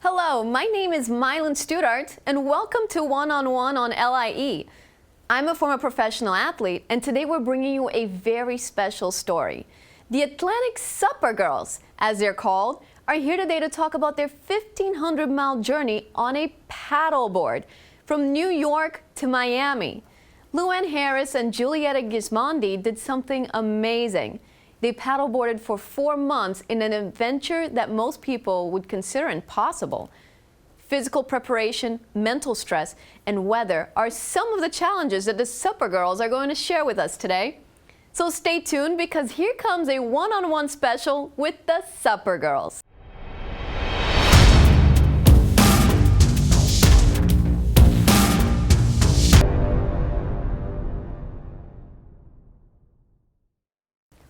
Hello, my name is Mylan Studart, and welcome to One-on-One on LIE. I'm a former professional athlete, and today we're bringing you a very special story. The Atlantic Supergirls, as they're called, are here today to talk about their 1,500-mile journey on a paddleboard from New York to Miami. Luann Harris and Julieta Gismondi did something amazing. They paddleboarded for 4 months in an adventure that most people would consider impossible. Physical preparation, mental stress, and weather are some of the challenges that the Supergirls are going to share with us today. So stay tuned, because here comes a one-on-one special with the Supergirls.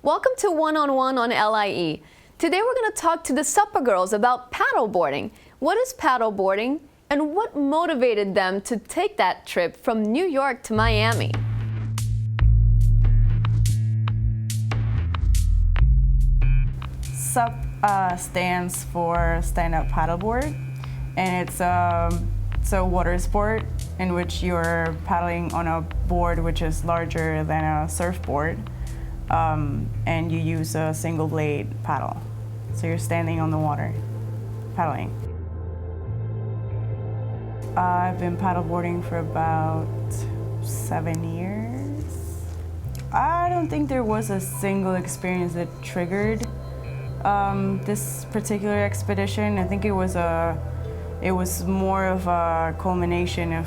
Welcome to One-on-One on LIE. Today we're going to talk to the Supergirls about paddleboarding. What is paddleboarding, and what motivated them to take that trip from New York to Miami? SUP stands for stand-up paddleboard, and it's a water sport in which you're paddling on a board which is larger than a surfboard. And you use a single blade paddle. So you're standing on the water, paddling. I've been paddleboarding for about 7 years. I don't think there was a single experience that triggered this particular expedition. I think it was more of a culmination of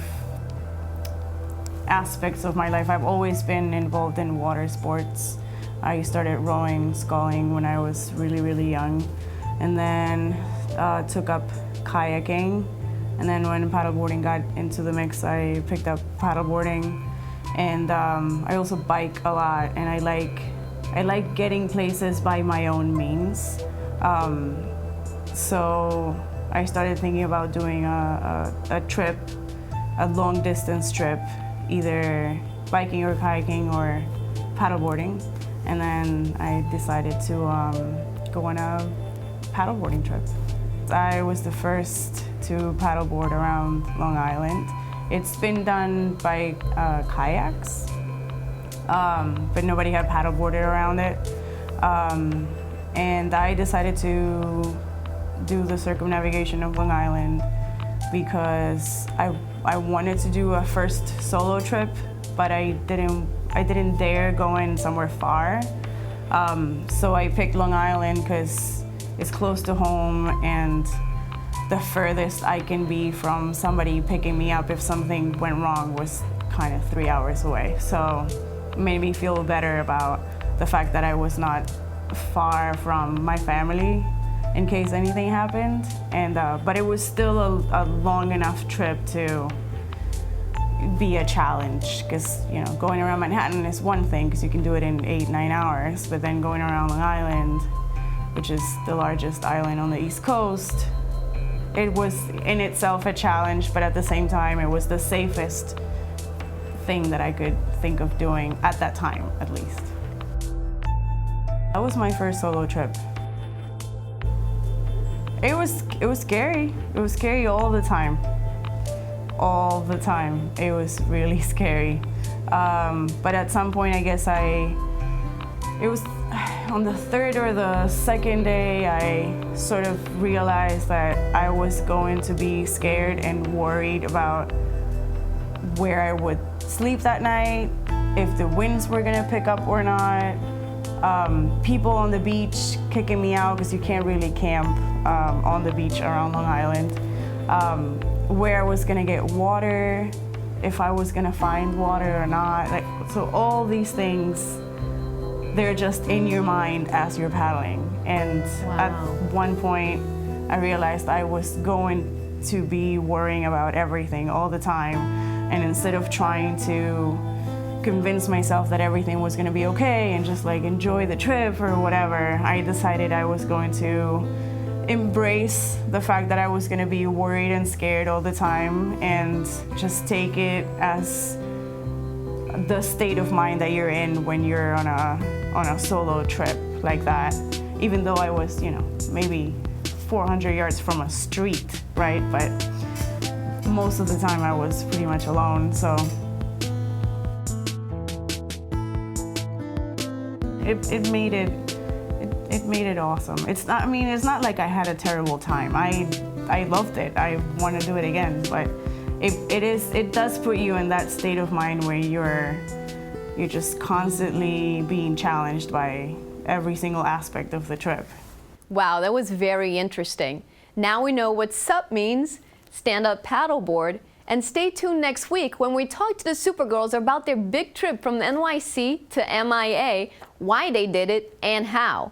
aspects of my life. I've always been involved in water sports. I started rowing, sculling when I was really young, and then took up kayaking. And then when paddleboarding got into the mix, I picked up paddleboarding. And I also bike a lot, and I like getting places by my own means. So I started thinking about doing a trip, a long distance trip, either biking or kayaking or paddleboarding. And then I decided to go on a paddleboarding trip. I was the first to paddleboard around Long Island. It's been done by kayaks, but nobody had paddleboarded around it. And I decided to do the circumnavigation of Long Island because I wanted to do a first solo trip, but I didn't dare going somewhere far. So I picked Long Island because it's close to home and the furthest I can be from somebody picking me up if something went wrong was kind of 3 hours away. So it made me feel better about the fact that I was not far from my family in case anything happened. And but it was still a long enough trip to be a challenge, because going around Manhattan is one thing because you can do it in 8-9 hours, but then going around Long Island, which is the largest island on the East Coast, it was in itself a challenge, but at the same time it was the safest thing that I could think of doing at that time, at least. That was my first solo trip. It was scary. It was scary all the time. All the time. It was really scary. But at some point, I guess it was on the third or the second day, I sort of realized that I was going to be scared and worried about where I would sleep that night, if the winds were gonna pick up or not, people on the beach kicking me out because you can't really camp on the beach around Long Island. Where I was gonna get water, if I was gonna find water or not. So all these things, they're just in your mind as you're paddling. And At one point, I realized I was going to be worrying about everything all the time. And instead of trying to convince myself that everything was gonna be okay and just enjoy the trip or whatever, I decided I was going to embrace the fact that I was going to be worried and scared all the time and just take it as the state of mind that you're in when you're on a solo trip like that. Even though I was, maybe 400 yards from a street, right? But most of the time I was pretty much alone, so it made it awesome. It's not, I mean, it's not like I had a terrible time. I loved it. I want to do it again, but it does put you in that state of mind where you're just constantly being challenged by every single aspect of the trip. Wow, that was very interesting. Now we know what SUP means, stand-up paddleboard, and stay tuned next week when we talk to the Supergirls about their big trip from NYC to MIA, why they did it, and how.